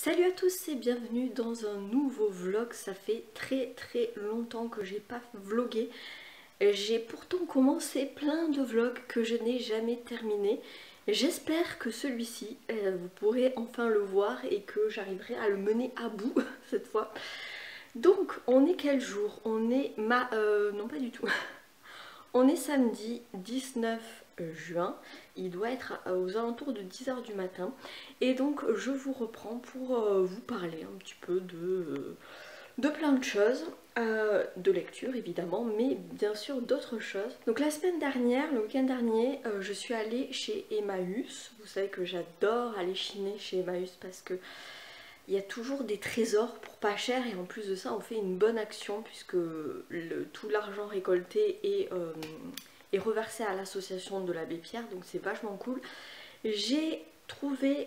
Salut à tous et bienvenue dans un nouveau vlog. Ça fait très longtemps que j'ai pas vlogué. J'ai pourtant commencé plein de vlogs que je n'ai jamais terminés. J'espère que celui-ci, vous pourrez enfin le voir et que j'arriverai à le mener à bout cette fois. Donc on est quel jour? On est non pas du tout. On est samedi 19 juin, il doit être aux alentours de 10 h du matin et donc je vous reprends pour vous parler un petit peu de plein de choses, de lecture évidemment, mais bien sûr d'autres choses. Donc la semaine dernière, le week-end dernier, je suis allée chez Emmaüs. Vous savez que j'adore aller chiner chez Emmaüs parce que il y a toujours des trésors pour pas cher et en plus de ça on fait une bonne action puisque tout l'argent récolté est reversé à l'association de l'abbé Pierre, donc c'est vachement cool. J'ai trouvé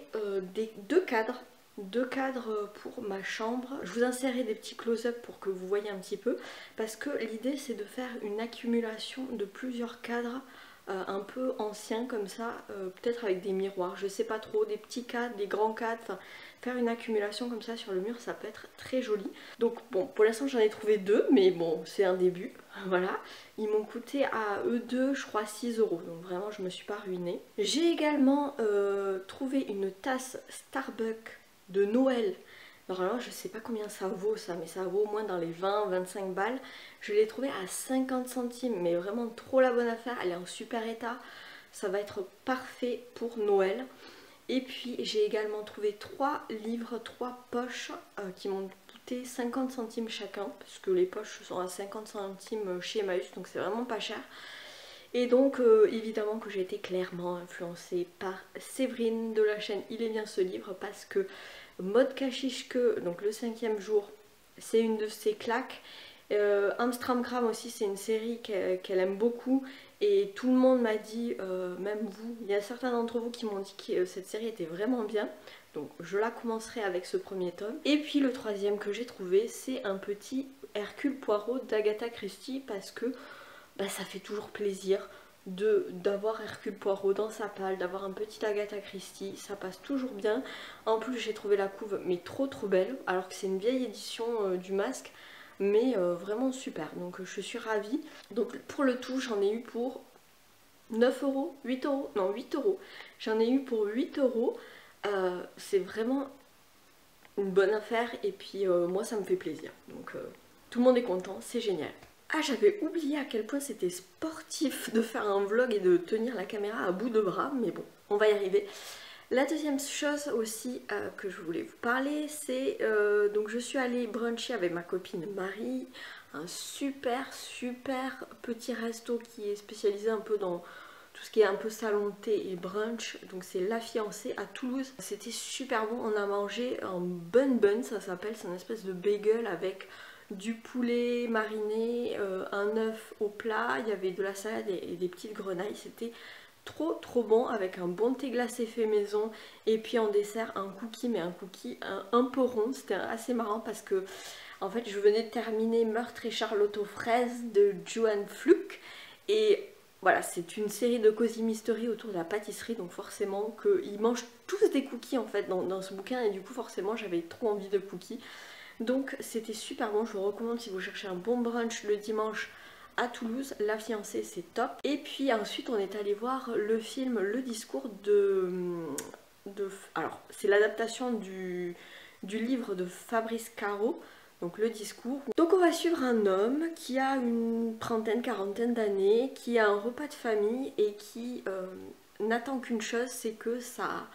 deux cadres pour ma chambre. Je vous insérerai des petits close-up pour que vous voyez un petit peu parce que l'idée c'est de faire une accumulation de plusieurs cadres un peu anciens comme ça, peut-être avec des miroirs, je sais pas trop, des petits cadres, des grands cadres, enfin faire une accumulation comme ça sur le mur ça peut être très joli. Donc bon, pour l'instant j'en ai trouvé deux mais bon c'est un début, voilà. Ils m'ont coûté à eux deux je crois 6 €, donc vraiment je me suis pas ruinée. J'ai également trouvé une tasse Starbucks de Noël. Alors je sais pas combien ça vaut ça, mais ça vaut au moins dans les 20-25 balles. Je l'ai trouvée à 50 centimes, mais vraiment trop la bonne affaire. Elle est en super état, ça va être parfait pour Noël. Et puis j'ai également trouvé 3 livres, 3 poches qui m'ont coûté 50 centimes chacun, parce que les poches sont à 50 centimes chez Emmaüs, donc c'est vraiment pas cher. Et donc évidemment que j'ai été clairement influencée par Séverine de la chaîne Il est bien ce livre, parce que Mode Kashishke, donc le 5e jour, c'est une de ses claques. Amstramgram aussi, c'est une série qu'elle aime beaucoup et tout le monde m'a dit, même vous, il y a certains d'entre vous qui m'ont dit que cette série était vraiment bien. Donc je la commencerai avec ce premier tome. Et puis le troisième que j'ai trouvé, c'est un petit Hercule Poirot d'Agatha Christie parce que ça fait toujours plaisir d'avoir Hercule Poirot dans sa palle, d'avoir un petit Agatha Christie, ça passe toujours bien. En plus j'ai trouvé la couve mais trop belle, alors que c'est une vieille édition du Masque, mais vraiment super, donc je suis ravie. Donc pour le tout j'en ai eu pour 9 €, 8 €, non 8 €, j'en ai eu pour 8 €, c'est vraiment une bonne affaire et puis moi ça me fait plaisir, donc tout le monde est content, c'est génial. Ah, j'avais oublié à quel point c'était sportif de faire un vlog et de tenir la caméra à bout de bras, mais bon, on va y arriver. La deuxième chose aussi que je voulais vous parler, c'est donc je suis allée bruncher avec ma copine Marie, un super petit resto qui est spécialisé un peu dans tout ce qui est un peu salon de thé et brunch, donc c'est La Fiancée à Toulouse. C'était super bon, on a mangé un bun, ça s'appelle, c'est une espèce de bagel avec du poulet mariné, un œuf au plat, il y avait de la salade et des petites grenailles, c'était trop bon avec un bon thé glacé fait maison et puis en dessert un cookie, mais un cookie un peu rond. C'était assez marrant parce que en fait je venais de terminer Meurtre et Charlotte aux fraises de Joan Fluke et voilà, c'est une série de cosy mystery autour de la pâtisserie, donc forcément qu'ils mangent tous des cookies en fait dans ce bouquin et du coup forcément j'avais trop envie de cookies. Donc c'était super bon, je vous recommande si vous cherchez un bon brunch le dimanche à Toulouse, La Fiancée c'est top. Et puis ensuite on est allé voir le film Le Discours alors c'est l'adaptation du livre de Fabrice Caro, donc Le Discours. Donc on va suivre un homme qui a une quarantaine d'années, qui a un repas de famille et qui n'attend qu'une chose, c'est que sa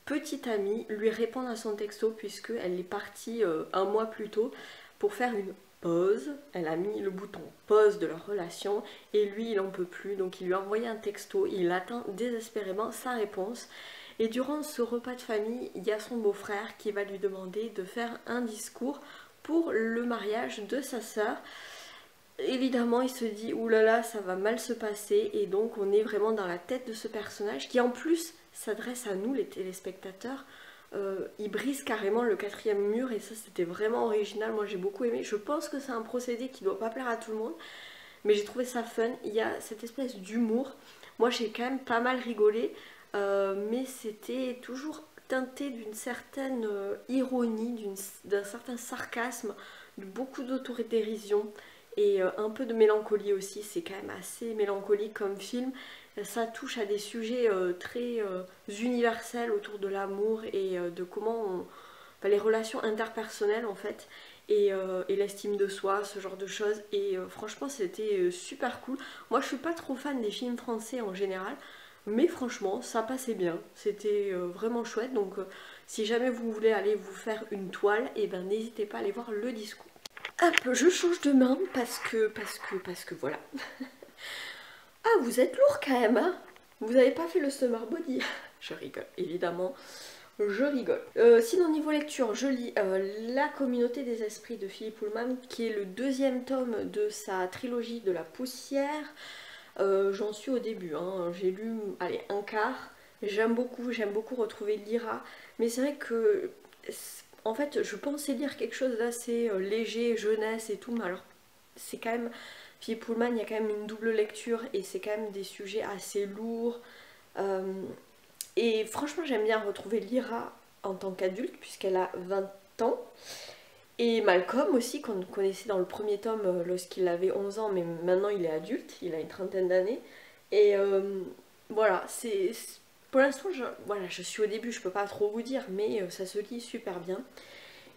petite amie lui réponde à son texto puisqu'elle est partie un mois plus tôt pour faire une pause. Elle a mis le bouton pause de leur relation et lui il en peut plus, donc il lui a envoyé un texto, il attend désespérément sa réponse. Et durant ce repas de famille, il y a son beau-frère qui va lui demander de faire un discours pour le mariage de sa sœur. Évidemment il se dit oulala ça va mal se passer et donc on est vraiment dans la tête de ce personnage qui en plus s'adresse à nous les téléspectateurs. Il brise carrément le 4e mur et ça c'était vraiment original, moi j'ai beaucoup aimé. Je pense que c'est un procédé qui doit pas plaire à tout le monde mais j'ai trouvé ça fun, il y a cette espèce d'humour. Moi j'ai quand même pas mal rigolé mais c'était toujours teinté d'une certaine ironie, d'un certain sarcasme, de beaucoup d'autodérision et un peu de mélancolie aussi. C'est quand même assez mélancolique comme film. Ça touche à des sujets très universels autour de l'amour et de comment les relations interpersonnelles en fait et l'estime de soi, ce genre de choses. Et franchement c'était super cool. Moi je suis pas trop fan des films français en général, mais franchement ça passait bien, c'était vraiment chouette. Donc si jamais vous voulez aller vous faire une toile, et ben n'hésitez pas à aller voir Le Discours. Hop, je change de main parce que voilà. Ah, vous êtes lourd quand même, hein. Vous n'avez pas fait le summer body. Je rigole, évidemment. Je rigole. Sinon, niveau lecture, je lis La Communauté des Esprits de Philippe Pullman, qui est le deuxième tome de sa trilogie de la poussière. J'en suis au début, hein. J'ai lu, allez, un quart. J'aime beaucoup retrouver Lyra. Mais c'est vrai que, en fait, je pensais lire quelque chose d'assez léger, jeunesse et tout, mais alors, c'est quand même... Philippe Pullman, il y a quand même une double lecture et c'est quand même des sujets assez lourds. Et franchement, j'aime bien retrouver Lyra en tant qu'adulte, puisqu'elle a 20 ans. Et Malcolm aussi, qu'on connaissait dans le premier tome lorsqu'il avait 11 ans, mais maintenant il est adulte, il a une trentaine d'années. Et voilà, pour l'instant, voilà, je suis au début, je peux pas trop vous dire, mais ça se lit super bien.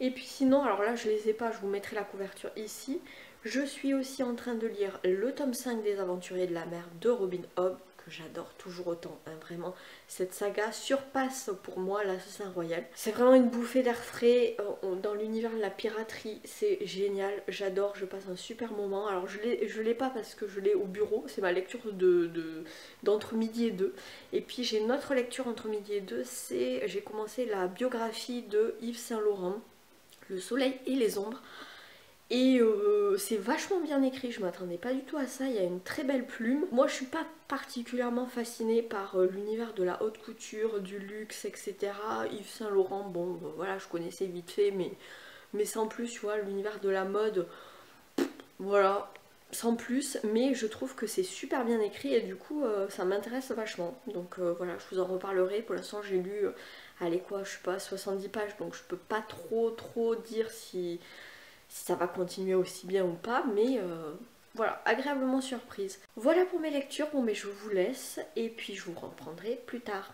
Et puis sinon, alors là, je les ai pas, je vous mettrai la couverture ici. Je suis aussi en train de lire le tome 5 des Aventuriers de la Mer de Robin Hobb, que j'adore toujours autant, hein, vraiment. Cette saga surpasse pour moi l'Assassin Royal. C'est vraiment une bouffée d'air frais dans l'univers de la piraterie, c'est génial, j'adore, je passe un super moment. Alors je l'ai pas parce que je l'ai au bureau, c'est ma lecture d'entre midi et deux. Et puis j'ai une autre lecture entre midi et deux, j'ai commencé la biographie de Yves Saint Laurent, Le Soleil et les Ombres. Et c'est vachement bien écrit, je m'attendais pas du tout à ça, il y a une très belle plume. Moi je suis pas particulièrement fascinée par l'univers de la haute couture, du luxe, etc. Yves Saint Laurent, bon voilà, je connaissais vite fait, mais sans plus, tu vois, l'univers de la mode, voilà, sans plus. Mais je trouve que c'est super bien écrit et du coup ça m'intéresse vachement. Donc voilà, je vous en reparlerai. Pour l'instant j'ai lu, allez quoi, je sais pas, 70 pages, donc je peux pas trop dire si ça va continuer aussi bien ou pas, mais voilà, agréablement surprise. Voilà pour mes lectures, bon mais je vous laisse et puis je vous reprendrai plus tard.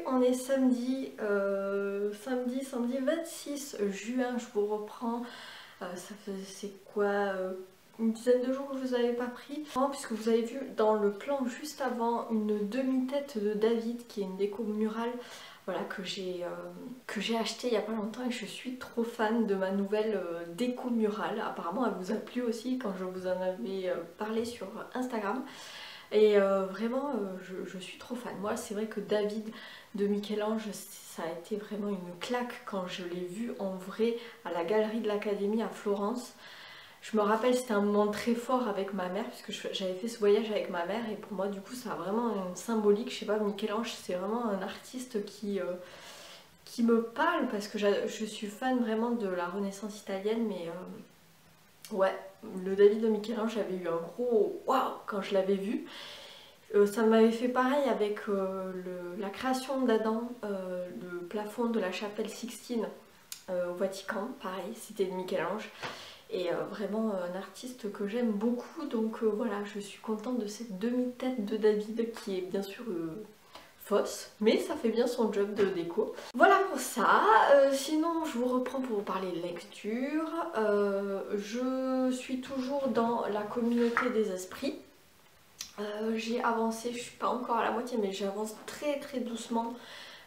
On est samedi 26 juin, je vous reprends, ça faisait quoi, une dizaine de jours que je vous avais pas pris, puisque vous avez vu dans le plan juste avant une demi-tête de David qui est une déco murale, voilà, que j'ai acheté il y a pas longtemps et je suis trop fan de ma nouvelle déco murale. Apparemment elle vous a plu aussi quand je vous en avais parlé sur Instagram. Et vraiment je suis trop fan. Moi c'est vrai que David de Michel-Ange, ça a été vraiment une claque quand je l'ai vu en vrai à la galerie de l'Académie à Florence. Je me rappelle, c'était un moment très fort avec ma mère puisque j'avais fait ce voyage avec ma mère et pour moi du coup ça a vraiment une symbolique. Je sais pas, Michel-Ange c'est vraiment un artiste qui me parle parce que je suis fan vraiment de la Renaissance italienne, mais ouais, le David de Michel-Ange, j'avais eu un gros waouh quand je l'avais vu. Ça m'avait fait pareil avec la création d'Adam, le plafond de la chapelle Sixtine au Vatican, pareil, c'était de Michel-Ange. et vraiment un artiste que j'aime beaucoup, donc voilà, je suis contente de cette demi-tête de David qui est bien sûr fausse, mais ça fait bien son job de déco. Voilà pour ça. Sinon je vous reprends pour vous parler de lecture. Je suis toujours dans la communauté des esprits. J'ai avancé, je suis pas encore à la moitié, mais j'avance très très doucement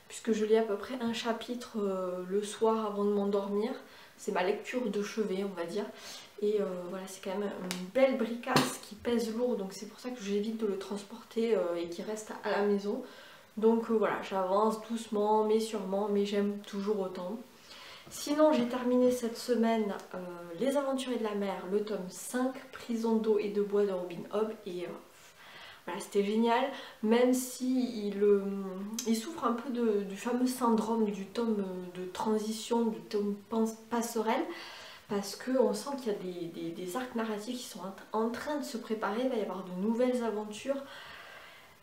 puisque je lis à peu près un chapitre le soir avant de m'endormir. C'est ma lecture de chevet, on va dire. Et voilà, c'est quand même une belle bricasse qui pèse lourd, donc c'est pour ça que j'évite de le transporter et qu'il reste à la maison. Donc voilà, j'avance doucement mais sûrement, mais j'aime toujours autant. Sinon, j'ai terminé cette semaine Les Aventuriers de la Mer, le tome 5, Prison d'eau et de bois de Robin Hobb. Et voilà, c'était génial, même si il souffre un peu du fameux syndrome du tome de transition, du tome passerelle, parce qu'on sent qu'il y a des arcs narratifs qui sont en train de se préparer, il va y avoir de nouvelles aventures.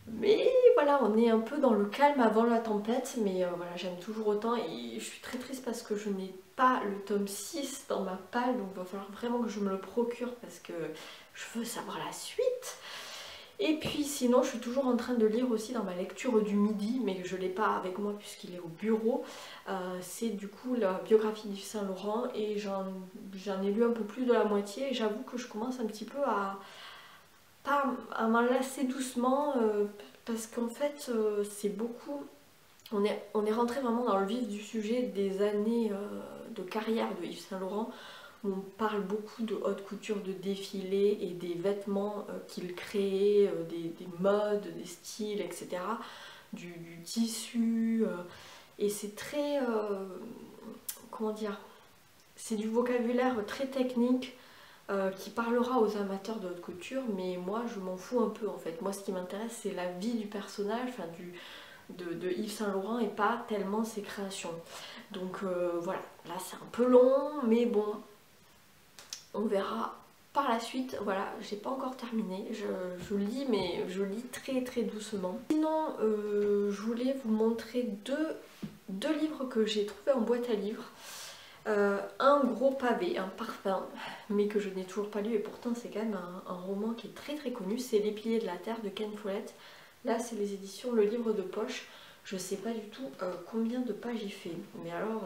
Mais voilà, on est un peu dans le calme avant la tempête, mais voilà, j'aime toujours autant et je suis très triste parce que je n'ai pas le tome 6 dans ma palle, donc il va falloir vraiment que je me le procure parce que je veux savoir la suite. Et puis sinon, je suis toujours en train de lire aussi dans ma lecture du midi, mais je ne l'ai pas avec moi puisqu'il est au bureau. C'est du coup la biographie d'Yves Saint Laurent et j'en ai lu un peu plus de la moitié et j'avoue que je commence un petit peu à m'en lasser doucement parce qu'en fait c'est beaucoup, on est rentré vraiment dans le vif du sujet des années de carrière de Yves Saint Laurent où on parle beaucoup de haute couture, de défilés et des vêtements qu'il créait, des modes, des styles, etc. Du tissu et c'est très, comment dire, c'est du vocabulaire très technique qui parlera aux amateurs de haute couture, mais moi je m'en fous un peu en fait. Moi ce qui m'intéresse c'est la vie du personnage, enfin de Yves Saint Laurent et pas tellement ses créations. Donc voilà, là c'est un peu long, mais bon, on verra par la suite. Voilà, j'ai pas encore terminé, je lis, mais je lis très très doucement. Sinon, je voulais vous montrer deux livres que j'ai trouvés en boîte à livres. Un gros pavé, un parfum, mais que je n'ai toujours pas lu et pourtant c'est quand même un roman qui est très très connu, c'est Les Piliers de la Terre de Ken Follett. Là c'est les éditions Le Livre de Poche, je sais pas du tout combien de pages il fait, mais alors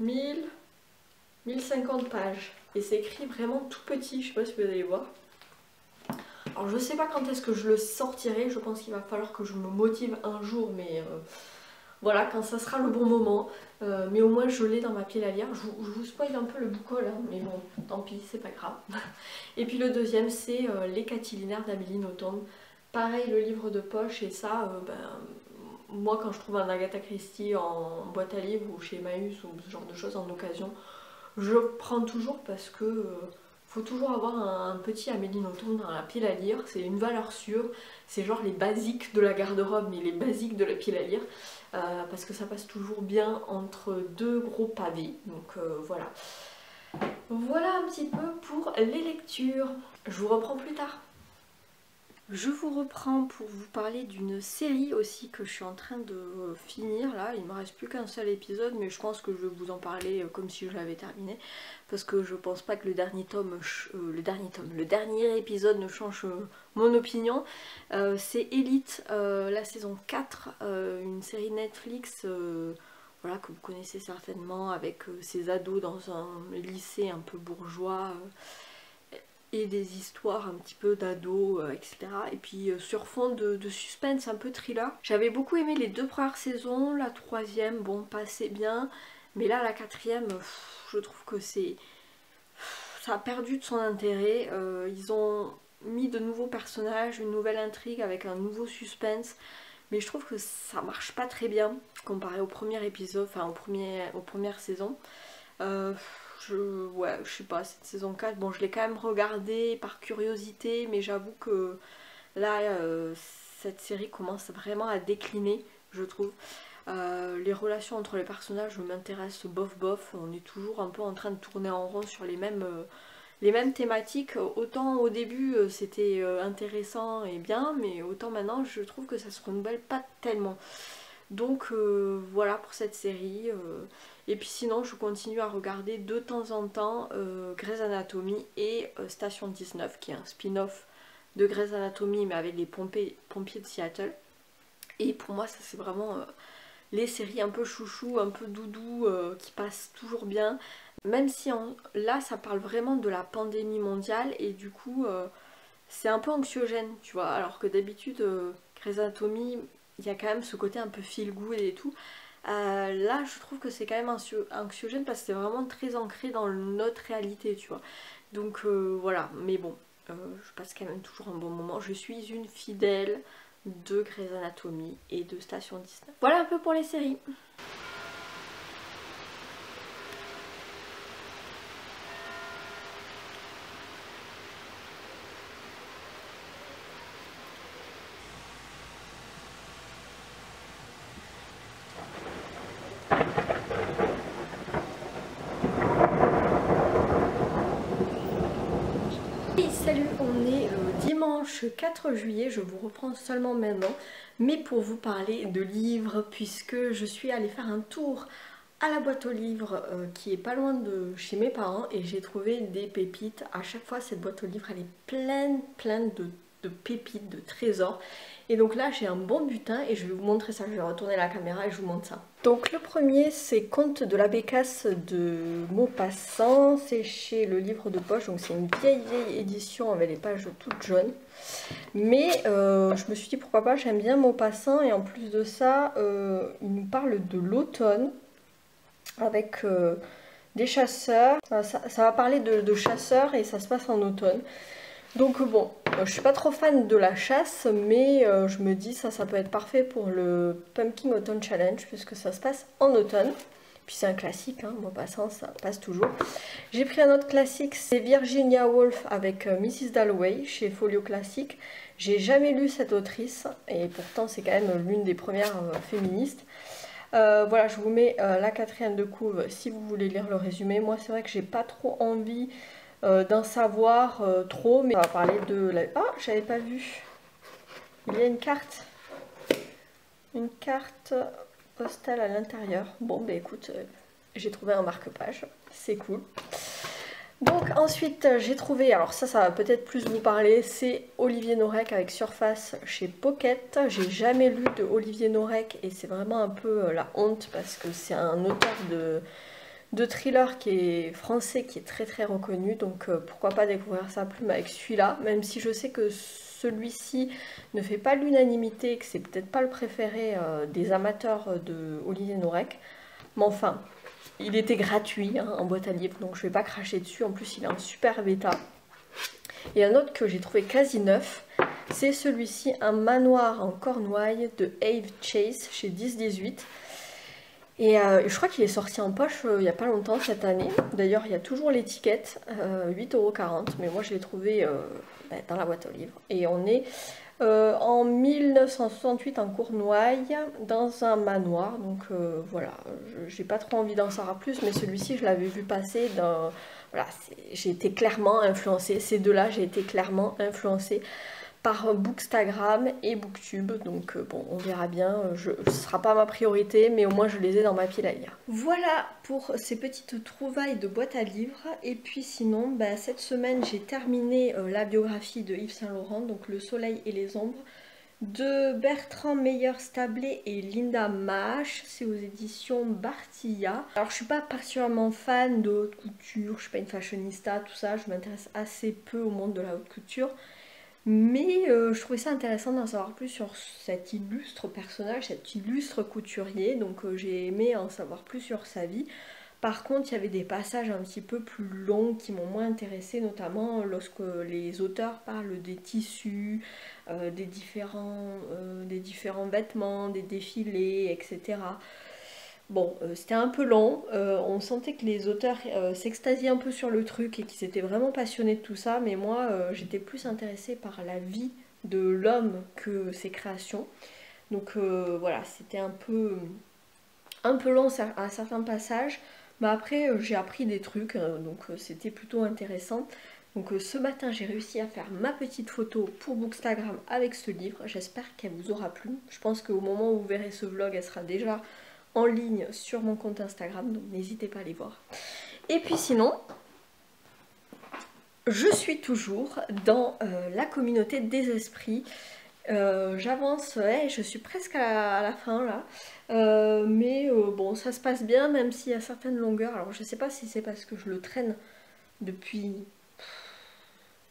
1050 pages et c'est écrit vraiment tout petit, je sais pas si vous allez voir. Alors je sais pas quand est-ce que je le sortirai, je pense qu'il va falloir que je me motive un jour, mais voilà, quand ça sera le bon moment, mais au moins je l'ai dans ma pile à lire. Je vous spoil un peu le boucol, hein, mais bon, tant pis, c'est pas grave. Et puis le deuxième, c'est Les Catilinaires d'Amélie Nothomb. Pareil, le livre de poche, et ça, moi quand je trouve un Agatha Christie en boîte à livres ou chez Emmaüs ou ce genre de choses en occasion, je prends toujours parce que faut toujours avoir un petit Amélie Nothomb dans la pile à lire, c'est une valeur sûre, c'est genre les basiques de la garde-robe mais les basiques de la pile à lire. Parce que ça passe toujours bien entre deux gros pavés, donc voilà. Voilà un petit peu pour les lectures. Je vous reprends plus tard. Je vous reprends pour vous parler d'une série aussi que je suis en train de finir là. Il me reste plus qu'un seul épisode, mais je pense que je vais vous en parler comme si je l'avais terminé. Parce que je pense pas que le dernier épisode ne change mon opinion. C'est Elite, la saison 4, une série Netflix voilà, que vous connaissez certainement, avec ces ados dans un lycée un peu bourgeois. Et des histoires un petit peu d'ados, etc. Et puis sur fond de suspense, un peu thriller. J'avais beaucoup aimé les deux premières saisons, la troisième, bon, pas assez bien. Mais là, la quatrième, je trouve que ça a perdu de son intérêt. Ils ont mis de nouveaux personnages, une nouvelle intrigue avec un nouveau suspense. Mais je trouve que ça marche pas très bien comparé au premier épisode, enfin aux premières saisons. Ouais, je sais pas, cette saison 4, bon, je l'ai quand même regardée par curiosité, mais j'avoue que là, cette série commence vraiment à décliner, je trouve. Les relations entre les personnages m'intéressent bof bof, on est toujours un peu en train de tourner en rond sur les mêmes thématiques. Autant au début c'était intéressant et bien, mais autant maintenant je trouve que ça se renouvelle pas tellement. Donc voilà pour cette série. Et puis sinon je continue à regarder de temps en temps Grey's Anatomy et Station 19 qui est un spin-off de Grey's Anatomy mais avec les pompiers de Seattle. Et pour moi ça c'est vraiment les séries un peu chouchou, un peu doudou qui passent toujours bien. Même si là ça parle vraiment de la pandémie mondiale et du coup c'est un peu anxiogène tu vois. Alors que d'habitude Grey's Anatomy il y a quand même ce côté un peu feel good et tout. Là je trouve que c'est quand même anxiogène parce que c'est vraiment très ancré dans notre réalité tu vois. Donc voilà, mais bon, je passe quand même toujours un bon moment. Je suis une fidèle de Grey's Anatomy et de Station 19. Voilà un peu pour les séries. Salut, on est dimanche 4 juillet, je vous reprends seulement maintenant, mais pour vous parler de livres, puisque je suis allée faire un tour à la boîte aux livres qui est pas loin de chez mes parents et j'ai trouvé des pépites. À chaque fois cette boîte aux livres elle est pleine de pépites, de trésors. Et donc là j'ai un bon butin et je vais vous montrer ça, je vais retourner la caméra et je vous montre ça. Donc le premier c'est Contes de la Bécasse de Maupassant, c'est chez le livre de poche, donc c'est une vieille édition avec les pages toutes jaunes. Mais je me suis dit pourquoi pas, j'aime bien Maupassant et en plus de ça il nous parle de l'automne avec des chasseurs. Ça va parler de chasseurs et ça se passe en automne. Donc bon, je suis pas trop fan de la chasse, mais je me dis ça peut être parfait pour le Pumpkin Autumn Challenge puisque ça se passe en automne. Puis c'est un classique, hein, Maupassant, ça passe toujours. J'ai pris un autre classique, c'est Virginia Woolf avec Mrs. Dalloway chez Folio Classique. J'ai jamais lu cette autrice et pourtant c'est quand même l'une des premières féministes. Voilà, je vous mets la quatrième de couve si vous voulez lire le résumé. Moi c'est vrai que j'ai pas trop envie d'en savoir trop, mais on va parler de la... Ah, j'avais pas vu. Il y a une carte postale à l'intérieur. Bon, bah écoute, j'ai trouvé un marque-page, c'est cool. Donc ensuite j'ai trouvé, alors ça va peut-être plus vous parler, c'est Olivier Norek avec Surface chez Pocket. J'ai jamais lu de Olivier Norek et c'est vraiment un peu la honte parce que c'est un auteur de thriller qui est français, qui est très reconnu, donc pourquoi pas découvrir sa plume avec celui-là, même si je sais que celui-ci ne fait pas l'unanimité et que c'est peut-être pas le préféré des amateurs de Olivier Norek, mais enfin... Il était gratuit hein, en boîte à livres, donc je vais pas cracher dessus. En plus, il est en super bêta. Et un autre que j'ai trouvé quasi neuf, c'est celui-ci, Un manoir en Cornouailles de Ave Chase chez 10-18. Et je crois qu'il est sorti en poche il n'y a pas longtemps cette année. D'ailleurs, il y a toujours l'étiquette, 8,40 €. Mais moi, je l'ai trouvé dans la boîte aux livres. Et on est en 1968 en Cornouailles, dans un manoir. Donc voilà, j'ai pas trop envie d'en savoir plus, mais celui-ci, je l'avais vu passer dans... Voilà, j'ai été clairement influencée. Ces deux-là, j'ai été clairement influencée par Bookstagram et Booktube, donc bon, on verra bien, ce ne sera pas ma priorité, mais au moins je les ai dans ma pile à lire. Voilà pour ces petites trouvailles de boîte à livres, et puis sinon, cette semaine j'ai terminé la biographie de Yves Saint Laurent, donc Le Soleil et les Ombres, de Bertrand Meyer-Stablé et Linda Maasch, c'est aux éditions Bartilla. Alors je suis pas particulièrement fan de haute couture, je suis pas une fashionista, tout ça, je m'intéresse assez peu au monde de la haute couture. Mais je trouvais ça intéressant d'en savoir plus sur cet illustre personnage, cet illustre couturier, donc j'ai aimé en savoir plus sur sa vie. Par contre, il y avait des passages un petit peu plus longs qui m'ont moins intéressée, notamment lorsque les auteurs parlent des tissus, des différents vêtements, des défilés, etc. Bon, c'était un peu long, on sentait que les auteurs s'extasiaient un peu sur le truc et qu'ils étaient vraiment passionnés de tout ça, mais moi j'étais plus intéressée par la vie de l'homme que ses créations. Donc voilà, c'était un peu long à certains passages, mais après j'ai appris des trucs, donc c'était plutôt intéressant. Donc ce matin j'ai réussi à faire ma petite photo pour Bookstagram avec ce livre, j'espère qu'elle vous aura plu. Je pense qu'au moment où vous verrez ce vlog, elle sera déjà en ligne sur mon compte Instagram, donc n'hésitez pas à aller voir. Et puis sinon, je suis toujours dans la communauté des esprits. J'avance, je suis presque à la fin là, mais bon, ça se passe bien, même s'il y a certaines longueurs. Alors je sais pas si c'est parce que je le traîne depuis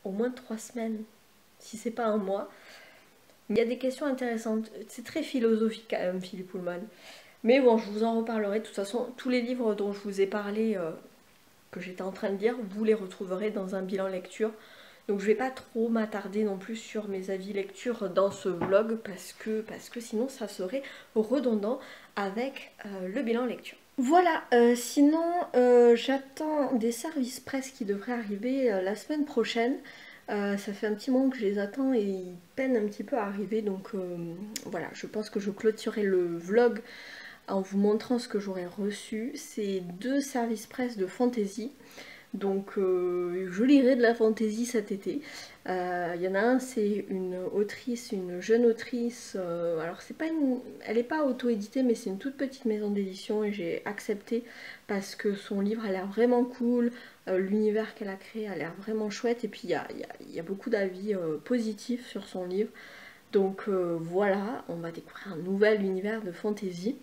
au moins 3 semaines, si c'est pas un mois. Mais il y a des questions intéressantes, c'est très philosophique quand même, Philippe Pullman. Mais bon, je vous en reparlerai. De toute façon, tous les livres dont je vous ai parlé, que j'étais en train de lire, vous les retrouverez dans un bilan lecture. Donc je vais pas trop m'attarder non plus sur mes avis lecture dans ce vlog parce que sinon ça serait redondant avec le bilan lecture. Voilà, sinon j'attends des services presse qui devraient arriver la semaine prochaine. Ça fait un petit moment que je les attends et ils peinent un petit peu à arriver, donc voilà, je pense que je clôturerai le vlog en vous montrant ce que j'aurais reçu. C'est 2 services presse de fantasy. Donc je lirai de la fantasy cet été. Il y en a un, c'est une autrice, une jeune autrice. Alors c'est pas elle n'est pas auto-éditée, mais c'est une toute petite maison d'édition et j'ai accepté parce que son livre a l'air vraiment cool. L'univers qu'elle a créé a l'air vraiment chouette et puis il y a beaucoup d'avis positifs sur son livre. Donc voilà, on va découvrir un nouvel univers de fantasy.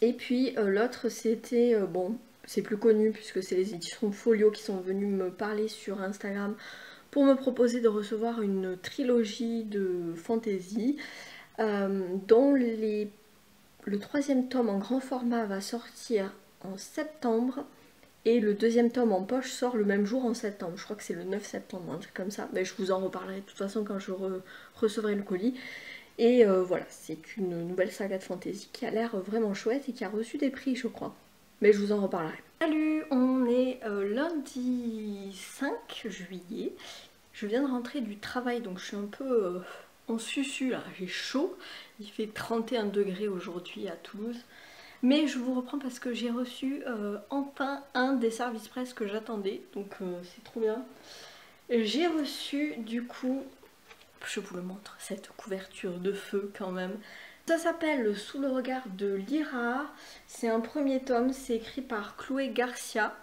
Et puis l'autre c'était, bon, c'est plus connu puisque c'est les éditions Folio qui sont venues me parler sur Instagram pour me proposer de recevoir une trilogie de fantasy dont le 3e tome en grand format va sortir en septembre et le 2e tome en poche sort le même jour en septembre. Je crois que c'est le 9 septembre, un truc comme ça. Mais je vous en reparlerai de toute façon quand je recevrai le colis. Et voilà, c'est une nouvelle saga de fantasy qui a l'air vraiment chouette et qui a reçu des prix, je crois. Mais je vous en reparlerai. Salut, on est lundi 5 juillet. Je viens de rentrer du travail, donc je suis un peu en susu là, j'ai chaud. Il fait 31 degrés aujourd'hui à Toulouse. Mais je vous reprends parce que j'ai reçu enfin un des services presse que j'attendais, donc c'est trop bien. J'ai reçu du coup, je vous le montre, cette couverture de feu quand même. Ça s'appelle Sous le regard de Lyra, c'est un premier tome, c'est écrit par Chloé Garcia,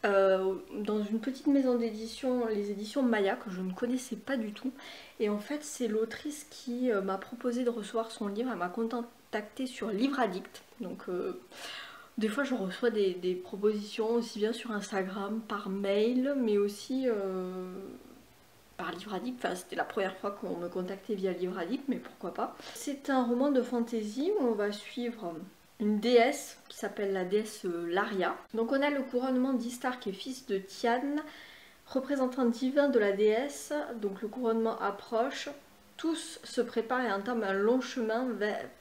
dans une petite maison d'édition, les éditions Maya, que je ne connaissais pas du tout. Et en fait c'est l'autrice qui m'a proposé de recevoir son livre, elle m'a contactée sur Livre Addict. Donc des fois je reçois des propositions aussi bien sur Instagram, par mail, mais aussi par Livre Addict. Enfin c'était la première fois qu'on me contactait via Livre Addict, mais pourquoi pas. C'est un roman de fantasy où on va suivre une déesse qui s'appelle la déesse Laria. Donc on a le couronnement d'Istar qui est fils de Tian, représentant divin de la déesse. Donc le couronnement approche, tous se préparent et entament un long chemin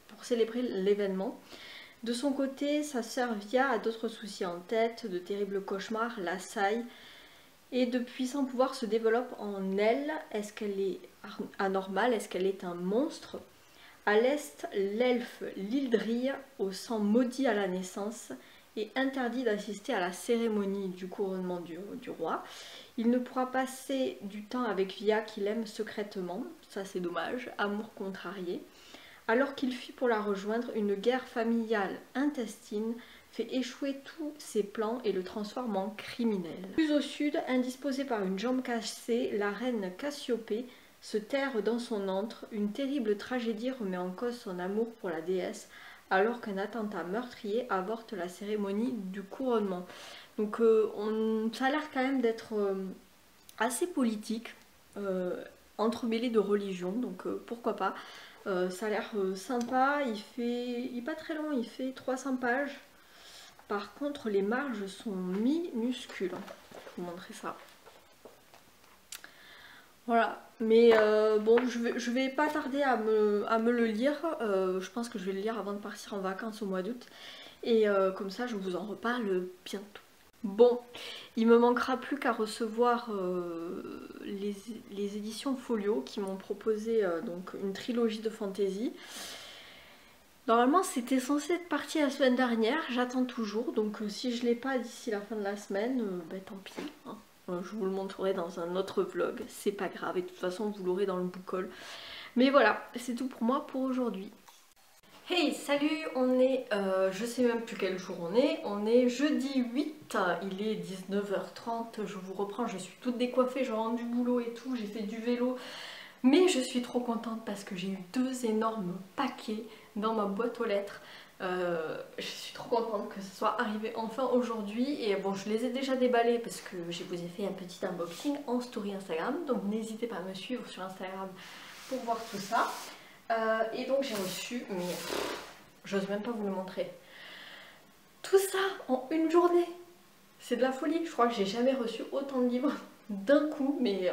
pour célébrer l'événement. De son côté, sa sœur Via a d'autres soucis en tête, de terribles cauchemars l'assaillent et de puissants pouvoirs se développent en elle. Est-ce qu'elle est anormale? Est-ce qu'elle est un monstre? À l'est, l'elfe Lildrir, au sang maudit à la naissance, est interdit d'assister à la cérémonie du couronnement du roi. Il ne pourra passer du temps avec Via qu'il aime secrètement, ça c'est dommage, amour contrarié. Alors qu'il fuit pour la rejoindre, une guerre familiale intestine fait échouer tous ses plans et le transforme en criminel. Plus au sud, indisposée par une jambe cassée, la reine Cassiopée se terre dans son antre. Une terrible tragédie remet en cause son amour pour la déesse, alors qu'un attentat meurtrier avorte la cérémonie du couronnement. Donc ça a l'air quand même d'être assez politique, entremêlé de religion, donc pourquoi pas. Ça a l'air sympa, il est pas très long, il fait 300 pages. Par contre les marges sont minuscules, je vais vous montrer ça. Voilà, mais bon, je vais pas tarder à me le lire. Je pense que je vais le lire avant de partir en vacances au mois d'août. Et comme ça, je vous en reparle bientôt. Bon, il me manquera plus qu'à recevoir les éditions Folio qui m'ont proposé donc une trilogie de fantasy. Normalement, c'était censé être parti la semaine dernière. J'attends toujours, donc si je l'ai pas d'ici la fin de la semaine, ben tant pis. Hein. Je vous le montrerai dans un autre vlog, c'est pas grave, et de toute façon vous l'aurez dans le book-haul. Mais voilà, c'est tout pour moi pour aujourd'hui. Hey, salut, on est, je sais même plus quel jour on est jeudi 8, il est 19h30, je vous reprends, je suis toute décoiffée, je rentre du boulot et tout, j'ai fait du vélo. Mais je suis trop contente parce que j'ai eu 2 énormes paquets dans ma boîte aux lettres. Je suis trop contente que ce soit arrivé enfin aujourd'hui. Et bon, je les ai déjà déballés parce que je vous ai fait un petit unboxing en story Instagram. Donc n'hésitez pas à me suivre sur Instagram pour voir tout ça. Et donc j'ai reçu, mais j'ose même pas vous le montrer, tout ça en une journée. C'est de la folie. Je crois que j'ai jamais reçu autant de livres d'un coup, mais...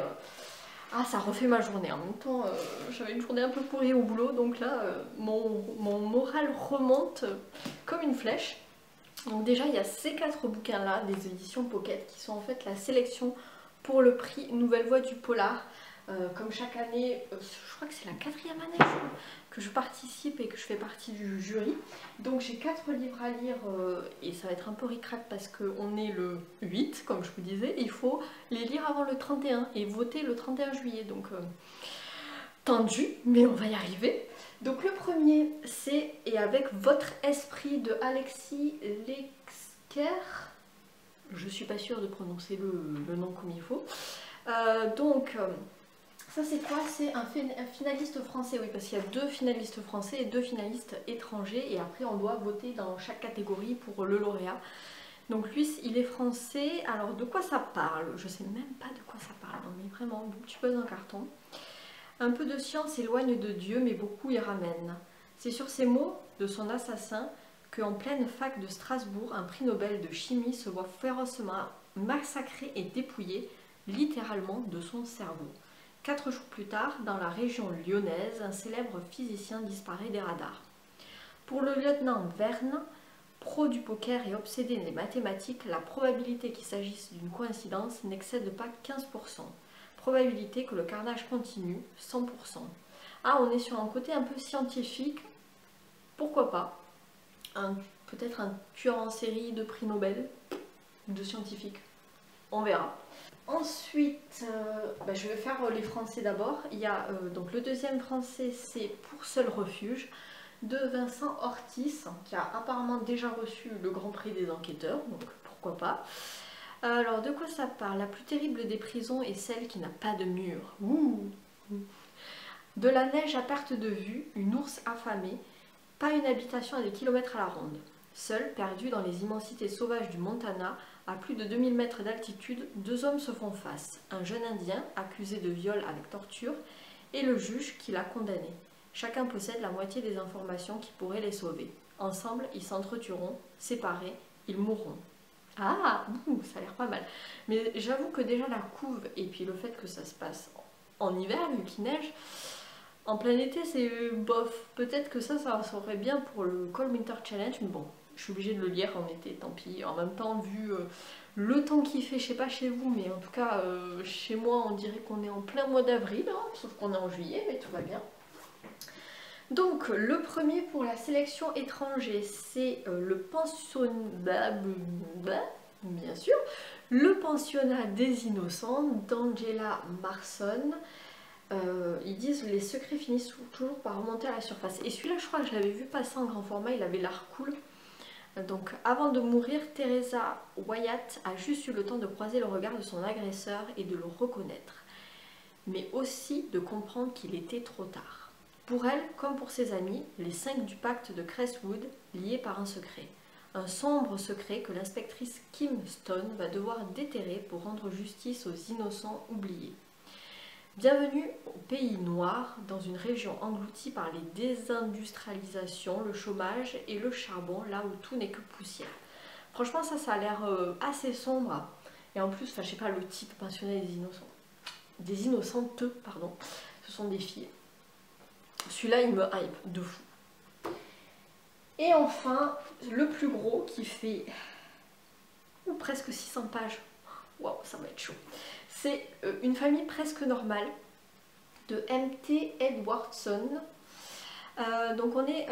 Ah, ça refait ma journée. En même temps, j'avais une journée un peu pourrie au boulot, donc là, mon moral remonte comme une flèche. Donc déjà, il y a ces 4 bouquins-là, des éditions Pocket, qui sont en fait la sélection pour le prix Nouvelle Voix du Polar. Comme chaque année, je crois que c'est la 4e année que je participe et que je fais partie du jury. Donc j'ai 4 livres à lire et ça va être un peu ric-rac parce qu'on est le 8, comme je vous disais. Il faut les lire avant le 31 et voter le 31 juillet. Donc tendu, mais on va y arriver. Donc le premier, c'est Et avec votre esprit de Alexis Lexker. Je suis pas sûre de prononcer le nom comme il faut. Ça c'est quoi? C'est un finaliste français, oui, parce qu'il y a 2 finalistes français et 2 finalistes étrangers, et après on doit voter dans chaque catégorie pour le lauréat. Donc lui, il est français. Alors de quoi ça parle? Je sais même pas de quoi ça parle, non, mais vraiment, tu poses un carton. Un peu de science éloigne de Dieu, mais beaucoup y ramène. C'est sur ces mots de son assassin qu'en pleine fac de Strasbourg, un prix Nobel de chimie se voit férocement massacré et dépouillé, littéralement, de son cerveau. 4 jours plus tard, dans la région lyonnaise, un célèbre physicien disparaît des radars. Pour le lieutenant Verne, pro du poker et obsédé des mathématiques, la probabilité qu'il s'agisse d'une coïncidence n'excède pas 15%. Probabilité que le carnage continue, 100%. Ah, on est sur un côté un peu scientifique, pourquoi pas. Peut-être un tueur en série de prix Nobel, de scientifique, on verra. Ensuite, je vais faire les français d'abord. Il y a donc le deuxième français, c'est Pour seul refuge de Vincent Ortiz, qui a apparemment déjà reçu le grand prix des enquêteurs, donc pourquoi pas. Alors de quoi ça parle? La plus terrible des prisons est celle qui n'a pas de mur. Ouh. De la neige à perte de vue, une ours affamée, pas une habitation à des kilomètres à la ronde. Seul, perdu dans les immensités sauvages du Montana, à plus de 2000 mètres d'altitude, 2 hommes se font face. Un jeune Indien, accusé de viol avec torture, et le juge qui l'a condamné. Chacun possède la moitié des informations qui pourraient les sauver. Ensemble, ils s'entretueront, séparés, ils mourront. Ah, ça a l'air pas mal. Mais j'avoue que déjà la couve, et puis le fait que ça se passe en hiver, vu qu'il neige, en plein été, c'est bof. Peut-être que ça serait bien pour le Cold Winter Challenge, mais bon, je suis obligée de le lire en été, tant pis. En même temps, vu le temps qu'il fait, je sais pas chez vous, mais en tout cas, chez moi, on dirait qu'on est en plein mois d'avril, hein, sauf qu'on est en juillet, mais tout va bien. Donc, le premier pour la sélection étranger, c'est le pensionnat, bien sûr, le pensionnat des innocents d'Angela Marson. Ils disent les secrets finissent toujours par remonter à la surface. Et celui-là, je crois que je l'avais vu passer en grand format, il avait l'air cool. Donc, avant de mourir, Teresa Wyatt a juste eu le temps de croiser le regard de son agresseur et de le reconnaître, mais aussi de comprendre qu'il était trop tard. Pour elle, comme pour ses amis, les 5 du pacte de Crestwood, liés par un secret. Un sombre secret que l'inspectrice Kim Stone va devoir déterrer pour rendre justice aux innocents oubliés. Bienvenue au pays noir, dans une région engloutie par les désindustrialisations, le chômage et le charbon, là où tout n'est que poussière. Franchement, ça a l'air assez sombre. Et en plus, je sais pas, le titre pensionnat des innocents. Des innocentes, pardon. Ce sont des filles. Celui-là, il me hype de fou. Et enfin, le plus gros qui fait presque 600 pages. Waouh, ça va être chaud. C'est Une famille presque normale de M.T. Edwardson. Donc on est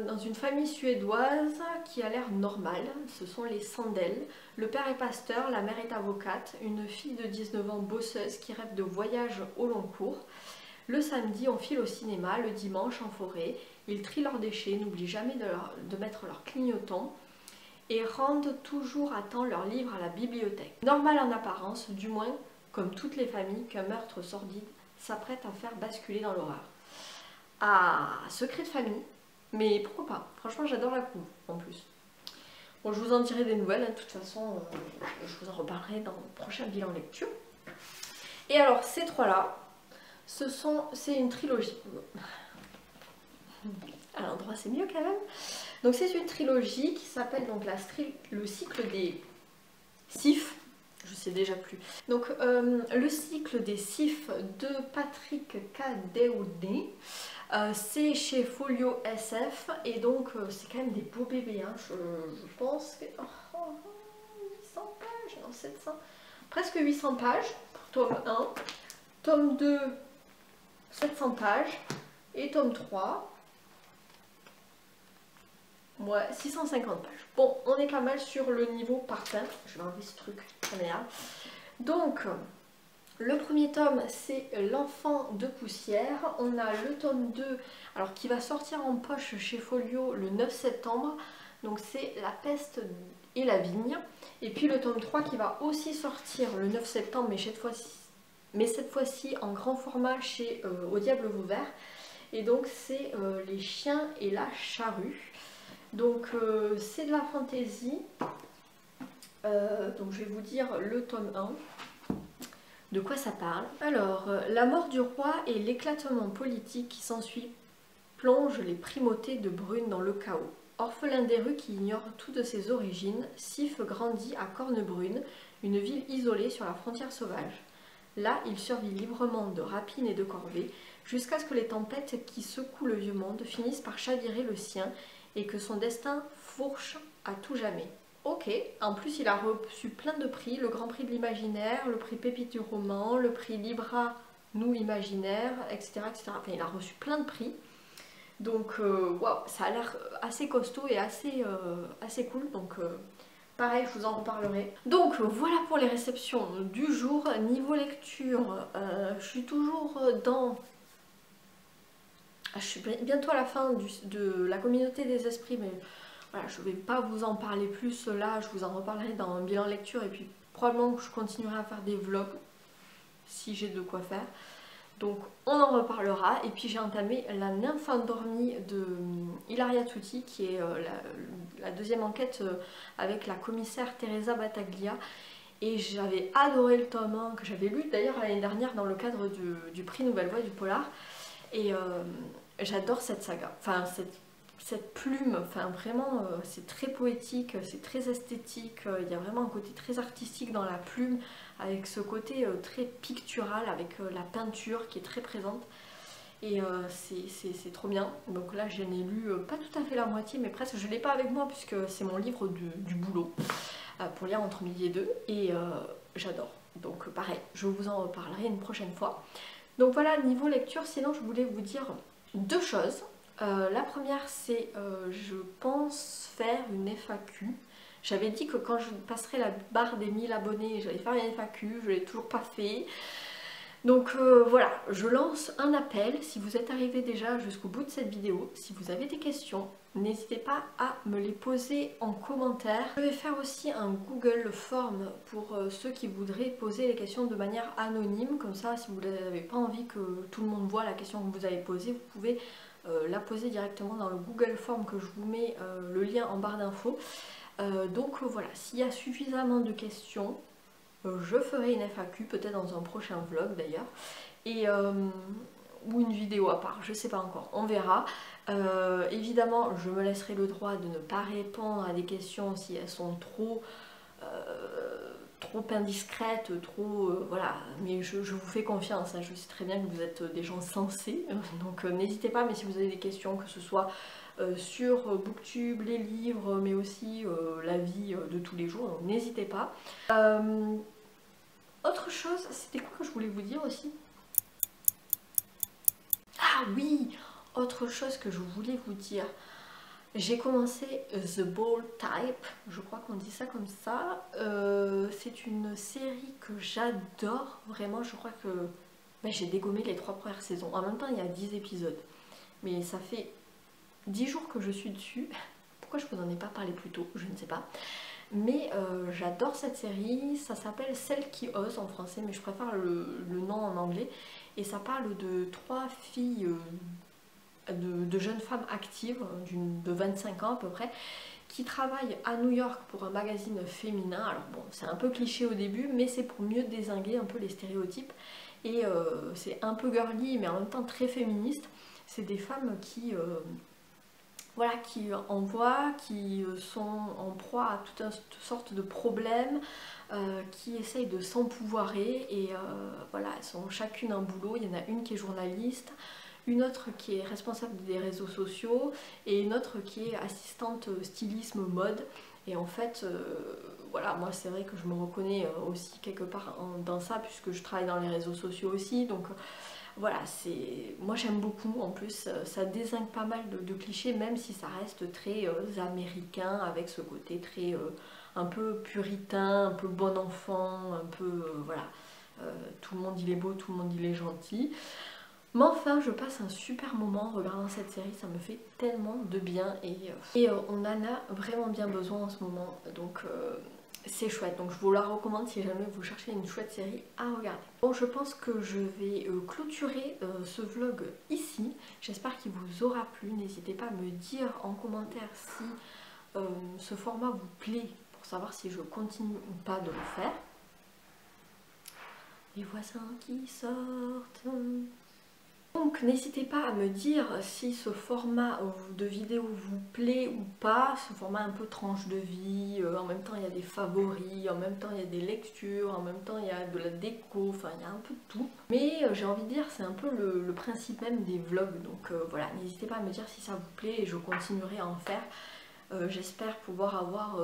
dans une famille suédoise qui a l'air normale, ce sont les Sandel. Le père est pasteur, la mère est avocate, une fille de 19 ans bosseuse qui rêve de voyage au long cours. Le samedi, on file au cinéma, le dimanche en forêt. Ils trient leurs déchets, n'oublient jamais de mettre leur clignotant et rendent toujours à temps leurs livres à la bibliothèque. Normal en apparence, du moins comme toutes les familles qu'un meurtre sordide s'apprête à faire basculer dans l'horreur. Ah, secret de famille, mais pourquoi pas? Franchement, j'adore la couve en plus. Bon, je vous en dirai des nouvelles, hein. De toute façon, je vous en reparlerai dans le prochain bilan lecture. Et alors, ces trois-là, c'est une trilogie. À l'endroit, c'est mieux quand même. Donc, c'est une trilogie qui s'appelle donc le cycle des Sif. Je sais déjà plus. Donc, le cycle des Sif de Patrick Cadéoudé. C'est chez Folio SF et donc c'est quand même des beaux bébés, hein. Je pense que 800 pages, non 700, presque 800 pages pour tome 1, tome 2 700 pages et tome 3 ouais, 650 pages. Bon, on est pas mal sur le niveau parfait. Je vais enlever ce truc, ça m'énerve. Donc le premier tome, c'est L'enfant de poussière. On a le tome 2, alors qui va sortir en poche chez Folio le 9 septembre. Donc c'est La peste et la vigne. Et puis le tome 3 qui va aussi sortir le 9 septembre, mais cette fois-ci en grand format chez Au Diable Vauvert. Et donc c'est Les chiens et la charrue. Donc c'est de la fantaisie. Donc je vais vous dire le tome 1. De quoi ça parle? Alors, la mort du roi et l'éclatement politique qui s'ensuit plongent les primautés de Brune dans le chaos. Orphelin des rues qui ignore tout de ses origines, Sif grandit à Cornebrune, une ville isolée sur la frontière sauvage. Là, il survit librement de rapines et de corvées, jusqu'à ce que les tempêtes qui secouent le vieux monde finissent par chavirer le sien et que son destin fourche à tout jamais. Ok, en plus il a reçu plein de prix, le Grand Prix de l'Imaginaire, le prix Pépite du Roman, le prix Libra Nous Imaginaire, etc., etc. Enfin, il a reçu plein de prix. Donc, waouh, ça a l'air assez costaud et assez cool. Donc, pareil, je vous en reparlerai. Donc, voilà pour les réceptions du jour. Niveau lecture, je suis toujours dans... Je suis bientôt à la fin de la communauté des esprits, mais... Voilà, je ne vais pas vous en parler plus là, je vous en reparlerai dans un bilan lecture et puis probablement que je continuerai à faire des vlogs si j'ai de quoi faire. Donc on en reparlera. Et puis j'ai entamé La nymphe endormie de Ilaria Tutti qui est la deuxième enquête avec la commissaire Teresa Battaglia. Et j'avais adoré le tome 1 que j'avais lu d'ailleurs l'année dernière dans le cadre du prix Nouvelle Voix du Polar. Et j'adore cette saga, enfin cette plume, enfin vraiment c'est très poétique, c'est très esthétique, il y a vraiment un côté très artistique dans la plume avec ce côté très pictural avec la peinture qui est très présente et c'est trop bien. Donc là j'en ai lu pas tout à fait la moitié mais presque, je ne l'ai pas avec moi puisque c'est mon livre du boulot pour lire entre midi et deux et j'adore. Donc pareil, je vous en reparlerai une prochaine fois. Donc voilà, niveau lecture, sinon je voulais vous dire deux choses. La première c'est je pense faire une FAQ. J'avais dit que quand je passerai la barre des 1000 abonnés j'allais faire une FAQ, je ne l'ai toujours pas fait. Donc voilà, je lance un appel. Si vous êtes arrivé déjà jusqu'au bout de cette vidéo, si vous avez des questions, n'hésitez pas à me les poser en commentaire. Je vais faire aussi un Google Form pour ceux qui voudraient poser les questions de manière anonyme. Comme ça, si vous n'avez pas envie que tout le monde voit la question que vous avez posée, vous pouvez la poser directement dans le Google Form que je vous mets le lien en barre d'infos. Donc voilà, s'il y a suffisamment de questions, je ferai une FAQ, peut-être dans un prochain vlog d'ailleurs, et ou une vidéo à part, je sais pas encore, on verra. Évidemment, je me laisserai le droit de ne pas répondre à des questions si elles sont trop indiscrètes, voilà, mais je vous fais confiance, hein. Je sais très bien que vous êtes des gens sensés, donc n'hésitez pas, mais si vous avez des questions, que ce soit sur Booktube, les livres, mais aussi la vie de tous les jours, n'hésitez pas. Autre chose, c'était quoi que je voulais vous dire aussi? Ah oui! autre chose que je voulais vous dire, j'ai commencé The Bold Type, je crois qu'on dit ça comme ça. C'est une série que j'adore, vraiment. Je crois que j'ai dégommé les 3 premières saisons. En même temps, il y a 10 épisodes, mais ça fait 10 jours que je suis dessus. Pourquoi je vous en ai pas parlé plus tôt, je ne sais pas. Mais j'adore cette série, ça s'appelle Celle qui ose en français, mais je préfère le nom en anglais. Et ça parle de 3 filles, de jeunes femmes actives, de 25 ans à peu près, qui travaillent à New York pour un magazine féminin. Alors bon, c'est un peu cliché au début, mais c'est pour mieux dézinguer un peu les stéréotypes. Et c'est un peu girly, mais en même temps très féministe. C'est des femmes qui... voilà, qui envoient, qui sont en proie à toutes sortes de problèmes, qui essayent de s'empouvoirer et voilà, elles ont chacune un boulot. Il y en a une qui est journaliste, une autre qui est responsable des réseaux sociaux et une autre qui est assistante stylisme mode. Et en fait, voilà, moi c'est vrai que je me reconnais aussi quelque part dans ça puisque je travaille dans les réseaux sociaux aussi, donc voilà, moi j'aime beaucoup. En plus ça dézingue pas mal de clichés, même si ça reste très américain, avec ce côté très un peu puritain, un peu bon enfant, un peu voilà, tout le monde il est beau, tout le monde il est gentil. Mais enfin, je passe un super moment en regardant cette série, ça me fait tellement de bien et on en a vraiment bien besoin en ce moment, donc c'est chouette. Donc je vous la recommande si jamais vous cherchez une chouette série à regarder. Bon, je pense que je vais clôturer ce vlog ici. J'espère qu'il vous aura plu. N'hésitez pas à me dire en commentaire si ce format vous plaît, pour savoir si je continue ou pas de le faire. Les voisins qui sortent. Donc n'hésitez pas à me dire si ce format de vidéo vous plaît ou pas, ce format un peu tranche de vie, en même temps il y a des favoris, en même temps il y a des lectures, en même temps il y a de la déco, enfin il y a un peu de tout. Mais j'ai envie de dire c'est un peu le principe même des vlogs, donc voilà, n'hésitez pas à me dire si ça vous plaît et je continuerai à en faire. J'espère pouvoir avoir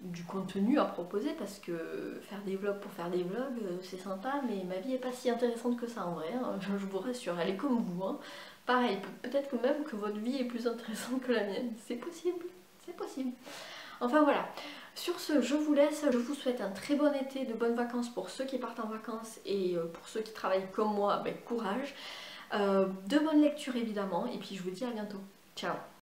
du contenu à proposer parce que faire des vlogs pour faire des vlogs c'est sympa, mais ma vie est pas si intéressante que ça en vrai, hein. Je vous rassure, elle est comme vous, hein. Pareil, peut-être que même que votre vie est plus intéressante que la mienne, c'est possible, c'est possible. Enfin voilà, sur ce je vous laisse, je vous souhaite un très bon été, de bonnes vacances pour ceux qui partent en vacances et pour ceux qui travaillent comme moi, courage, de bonnes lectures évidemment, et puis je vous dis à bientôt, ciao.